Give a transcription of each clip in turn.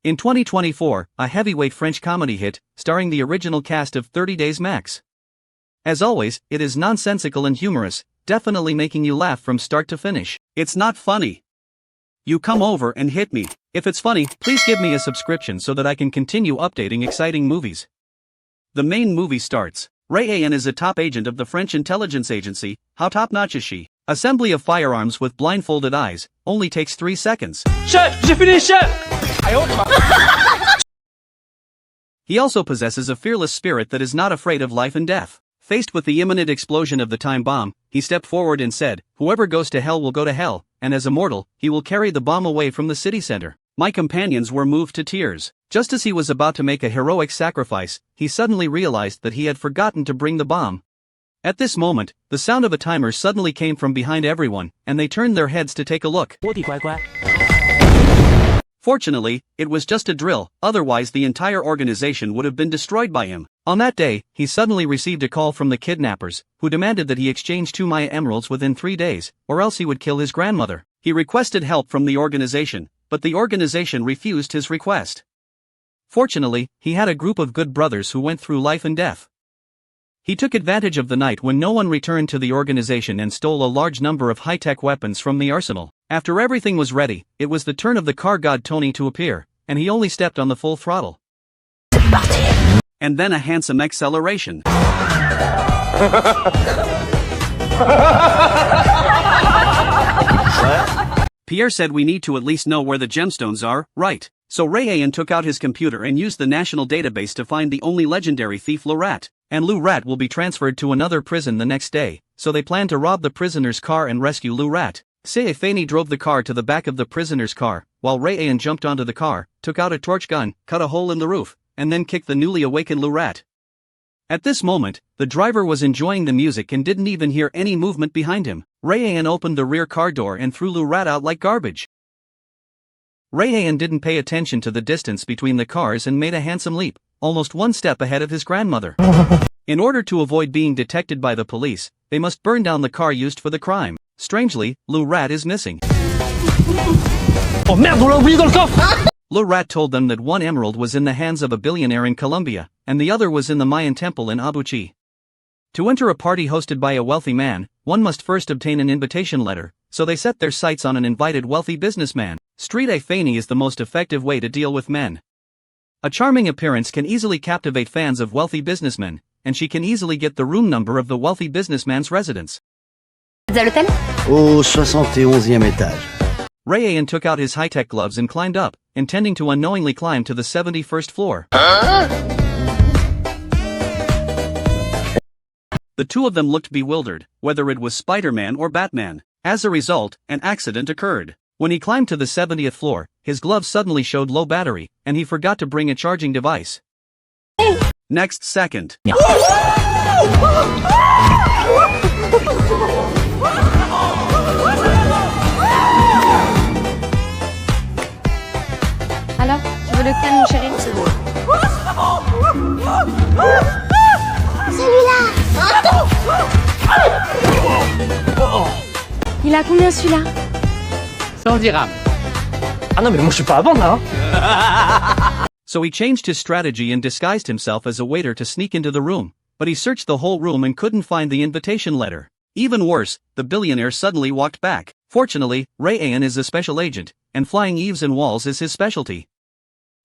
In 2024, a heavyweight French comedy hit, starring the original cast of 30 Days Max. As always, it is nonsensical and humorous, definitely making you laugh from start to finish. It's not funny. You come over and hit me. If it's funny, please give me a subscription so that I can continue updating exciting movies. The main movie starts. Rayan is a top agent of the French intelligence agency. How top-notch is she? Assembly of firearms with blindfolded eyes, only takes 3 seconds. Chef, j'ai fini, chef! He also possesses a fearless spirit that is not afraid of life and death. Faced with the imminent explosion of the time bomb, he stepped forward and said, "Whoever goes to hell will go to hell, and as a mortal, he will carry the bomb away from the city center." My companions were moved to tears. Just as he was about to make a heroic sacrifice, he suddenly realized that he had forgotten to bring the bomb. At this moment, the sound of a timer suddenly came from behind everyone, and they turned their heads to take a look. Fortunately, it was just a drill, otherwise the entire organization would have been destroyed by him. On that day, he suddenly received a call from the kidnappers, who demanded that he exchange 2 Maya emeralds within 3 days, or else he would kill his grandmother. He requested help from the organization, but the organization refused his request. Fortunately, he had a group of good brothers who went through life and death. He took advantage of the night when no one returned to the organization and stole a large number of high-tech weapons from the arsenal. After everything was ready, it was the turn of the car god Tony to appear, and he only stepped on the full throttle. And then a handsome acceleration. Pierre said we need to at least know where the gemstones are, right? So Rayan took out his computer and used the national database to find the only legendary thief Lou Rat. And Lou Rat will be transferred to another prison the next day, so they plan to rob the prisoner's car and rescue Lou Rat. Fanny drove the car to the back of the prisoner's car, while Rayan jumped onto the car, took out a torch gun, cut a hole in the roof, and then kicked the newly awakened Lou Rat. At this moment, the driver was enjoying the music and didn't even hear any movement behind him. Rayan opened the rear car door and threw Lou Rat out like garbage. Rayan didn't pay attention to the distance between the cars and made a handsome leap, almost 1 step ahead of his grandmother. In order to avoid being detected by the police, they must burn down the car used for the crime. Strangely, Lou Rat is missing. Oh merde, on l'a oublié dans le coffre! Lou Rat told them that 1 emerald was in the hands of a billionaire in Colombia, and the other was in the Mayan temple in Abuchi. To enter a party hosted by a wealthy man, one must first obtain an invitation letter, so they set their sights on an invited wealthy businessman. Street Fanny is the most effective way to deal with men. A charming appearance can easily captivate fans of wealthy businessmen, and she can easily get the room number of the wealthy businessman's residence. Au 71e étage. Rayan took out his high-tech gloves and climbed up, intending to unknowingly climb to the 71st floor. The two of them looked bewildered, whether it was Spider-Man or Batman. As a result, an accident occurred. When he climbed to the 70th floor, his gloves suddenly showed low battery, and he forgot to bring a charging device. Next second. Alors, tu veux lequel, mon chéri? Celui-là. Il a combien celui-là? 110 dirhams. Ah non mais moi je suis pas à vendre là hein. So he changed his strategy and disguised himself as a waiter to sneak into the room, but he searched the whole room and couldn't find the invitation letter. Even worse, the billionaire suddenly walked back. Fortunately, Rayan is a special agent, and flying eaves and walls is his specialty.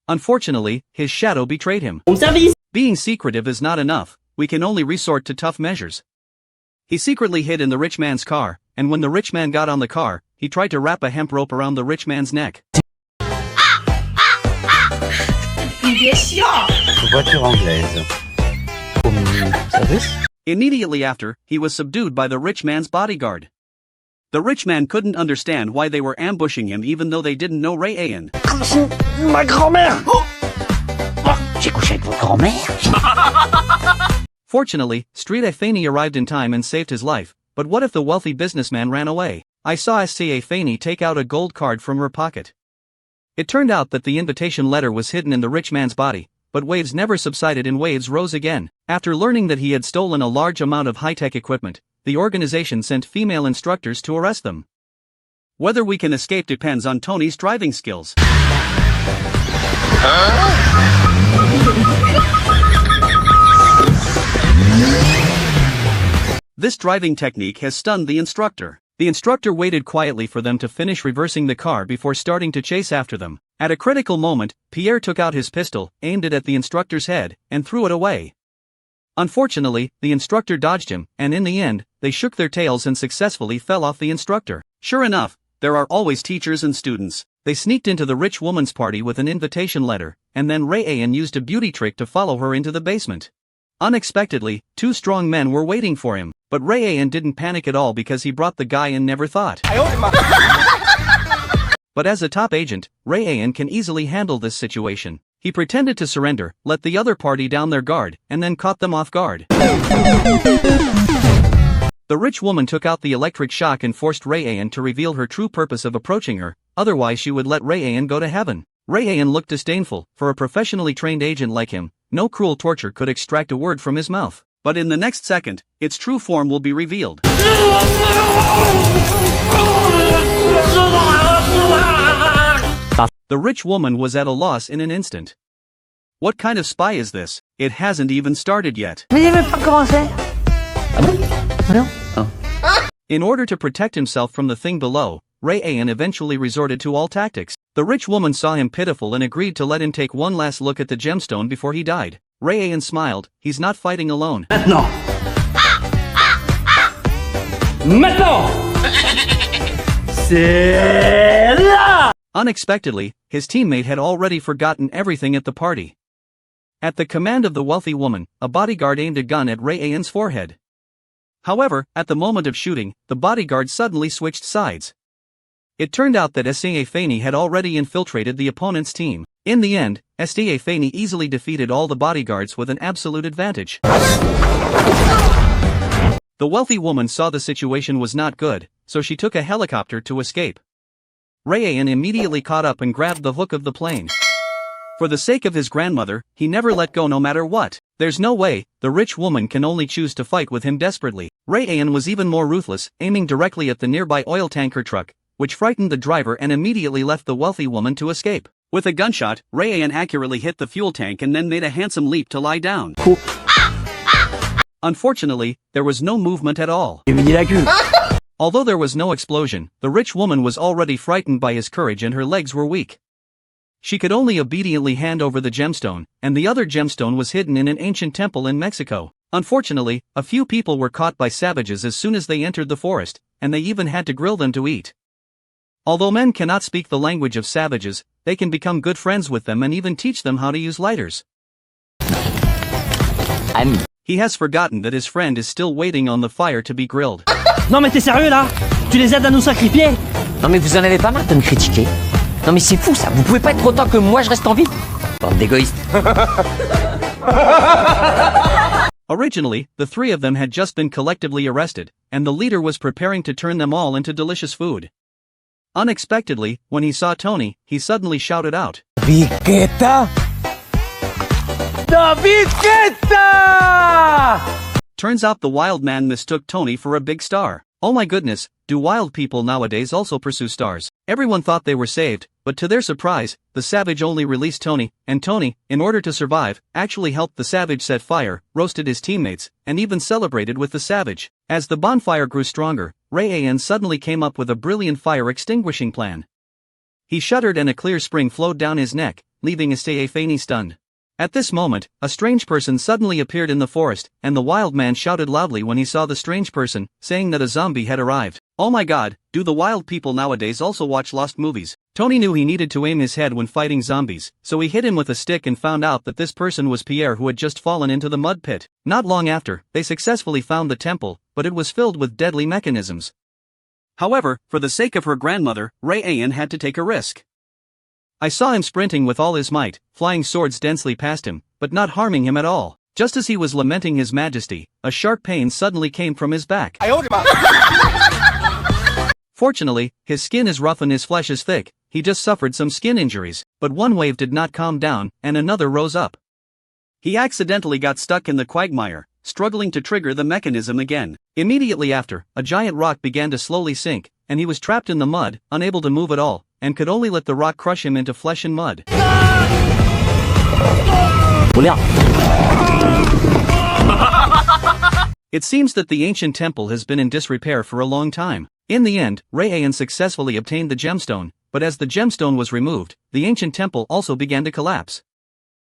Unfortunately, his shadow betrayed him. Being secretive is not enough, we can only resort to tough measures. He secretly hid in the rich man's car, and when the rich man got on the car, he tried to wrap a hemp rope around the rich man's neck. Voiture anglaise. Service? Immediately after, he was subdued by the rich man's bodyguard. The rich man couldn't understand why they were ambushing him even though they didn't know Rayan. Ma grand-mère! J'ai couché avec votre grand-mère? Fortunately, Street Fanny arrived in time and saved his life, but what if the wealthy businessman ran away? I saw Fanny take out a gold card from her pocket. It turned out that the invitation letter was hidden in the rich man's body, but waves never subsided and waves rose again. After learning that he had stolen a large amount of high-tech equipment, the organization sent female instructors to arrest them. Whether we can escape depends on Tony's driving skills. This driving technique has stunned the instructor. The instructor waited quietly for them to finish reversing the car before starting to chase after them. At a critical moment, Pierre took out his pistol, aimed it at the instructor's head, and threw it away. Unfortunately, the instructor dodged him, and in the end, they shook their tails and successfully fell off the instructor. Sure enough, there are always teachers and students. They sneaked into the rich woman's party with an invitation letter, and then Rayan used a beauty trick to follow her into the basement. Unexpectedly, two strong men were waiting for him, but Rayan didn't panic at all because he brought the guy and never thought. But as a top agent, Rayan can easily handle this situation. He pretended to surrender, let the other party down their guard, and then caught them off guard. The rich woman took out the electric shock and forced Rayan to reveal her true purpose of approaching her, otherwise she would let Rayan go to heaven. Rayan looked disdainful. For a professionally trained agent like him, no cruel torture could extract a word from his mouth. But in the next second, its true form will be revealed. The rich woman was at a loss in an instant. What kind of spy is this? It hasn't even started yet. In order to protect himself from the thing below, Rayan eventually resorted to all tactics. The rich woman saw him pitiful and agreed to let him take one last look at the gemstone before he died. Rayan smiled. He's not fighting alone. Maintenant. C'est là! Unexpectedly, his teammate had already forgotten everything at the party. At the command of the wealthy woman, a bodyguard aimed a gun at Rayan's forehead. However, at the moment of shooting, the bodyguard suddenly switched sides. It turned out that Estefani had already infiltrated the opponent's team. In the end, Estefani easily defeated all the bodyguards with an absolute advantage. The wealthy woman saw the situation was not good, so she took a helicopter to escape. Rayan immediately caught up and grabbed the hook of the plane. For the sake of his grandmother, he never let go no matter what. There's no way, the rich woman can only choose to fight with him desperately. Rayan was even more ruthless, aiming directly at the nearby oil tanker truck, which frightened the driver and immediately left the wealthy woman to escape. With a gunshot, Rayan accurately hit the fuel tank and then made a handsome leap to lie down. Unfortunately, there was no movement at all. Although there was no explosion, the rich woman was already frightened by his courage and her legs were weak. She could only obediently hand over the gemstone, and the other gemstone was hidden in an ancient temple in Mexico. Unfortunately, a few people were caught by savages as soon as they entered the forest, and they even had to grill them to eat. Although men cannot speak the language of savages, they can become good friends with them and even teach them how to use lighters. He has forgotten that his friend is still waiting on the fire to be grilled. Non mais t'es sérieux là? Tu les aides à nous sacrifier? Non mais vous en avez pas marre de me critiquer? Non mais c'est fou ça, vous pouvez pas être autant que moi je reste en vie? Bande d'égoïstes. Originally, the three of them had just been collectively arrested, and the leader was preparing to turn them all into delicious food. Unexpectedly, when he saw Tony, he suddenly shouted out, Viqueta! Viqueta! Turns out the wild man mistook Tony for a big star. Oh my goodness, do wild people nowadays also pursue stars? Everyone thought they were saved, but to their surprise, the savage only released Tony, and Tony, in order to survive, actually helped the savage set fire, roasted his teammates, and even celebrated with the savage. As the bonfire grew stronger, Rayan suddenly came up with a brilliant fire extinguishing plan. He shuddered and a clear spring flowed down his neck, leaving Estefani stunned. At this moment, a strange person suddenly appeared in the forest, and the wild man shouted loudly when he saw the strange person, saying that a zombie had arrived. Oh my god, do the wild people nowadays also watch Lost movies? Tony knew he needed to aim his head when fighting zombies, so he hit him with a stick and found out that this person was Pierre who had just fallen into the mud pit. Not long after, they successfully found the temple, but it was filled with deadly mechanisms. However, for the sake of her grandmother, Rayan had to take a risk. I saw him sprinting with all his might, flying swords densely past him, but not harming him at all. Just as he was lamenting his majesty, a sharp pain suddenly came from his back. Fortunately, his skin is rough and his flesh is thick, he just suffered some skin injuries, but one wave did not calm down, and another rose up. He accidentally got stuck in the quagmire, struggling to trigger the mechanism again. Immediately after, a giant rock began to slowly sink, and he was trapped in the mud, unable to move at all, and could only let the rock crush him into flesh and mud. It seems that the ancient temple has been in disrepair for a long time. In the end, Rayan successfully obtained the gemstone, but as the gemstone was removed, the ancient temple also began to collapse.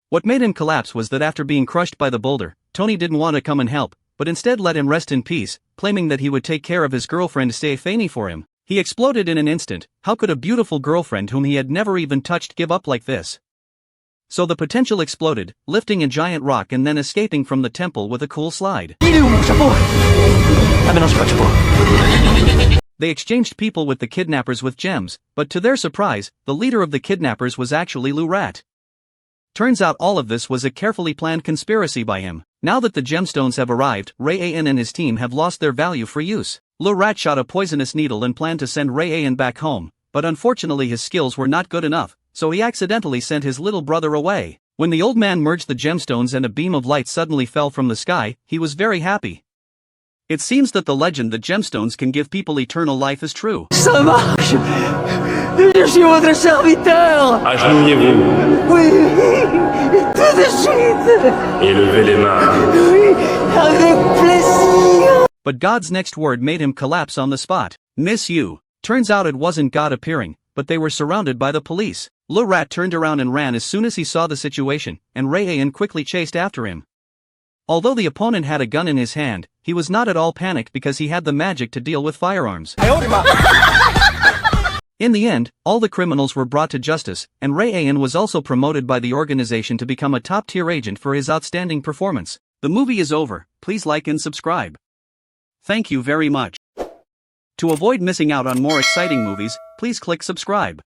What made him collapse was that after being crushed by the boulder, Tony didn't want to come and help, but instead let him rest in peace, claiming that he would take care of his girlfriend Stephanie for him. He exploded in an instant. How could a beautiful girlfriend whom he had never even touched give up like this? So the potential exploded, lifting a giant rock and then escaping from the temple with a cool slide. Il est où mon chapeau? Ah mais non, j'ai pas de chapeau. They exchanged people with the kidnappers with gems, but to their surprise, the leader of the kidnappers was actually Lou Rat. Turns out all of this was a carefully planned conspiracy by him. Now that the gemstones have arrived, Rayan and his team have lost their value for use. Lou Rat shot a poisonous needle and planned to send Rayan back home, but unfortunately his skills were not good enough, so he accidentally sent his little brother away. When the old man merged the gemstones and a beam of light suddenly fell from the sky, he was very happy. It seems that the legend that gemstones can give people eternal life is true. Ça marche! Je suis votre serviteur! Agenouillez-vous Oui! Tout de suite! et levez les mains. Oui! Avec plaisir! But God's next word made him collapse on the spot. Miss you. Turns out it wasn't God appearing, but they were surrounded by the police. Lou Rat turned around and ran as soon as he saw the situation, and Rayan quickly chased after him. Although the opponent had a gun in his hand, he was not at all panicked because he had the magic to deal with firearms. In the end, all the criminals were brought to justice, and Rayan was also promoted by the organization to become a top-tier agent for his outstanding performance. The movie is over. Please like and subscribe. Thank you very much. To avoid missing out on more exciting movies, please click subscribe.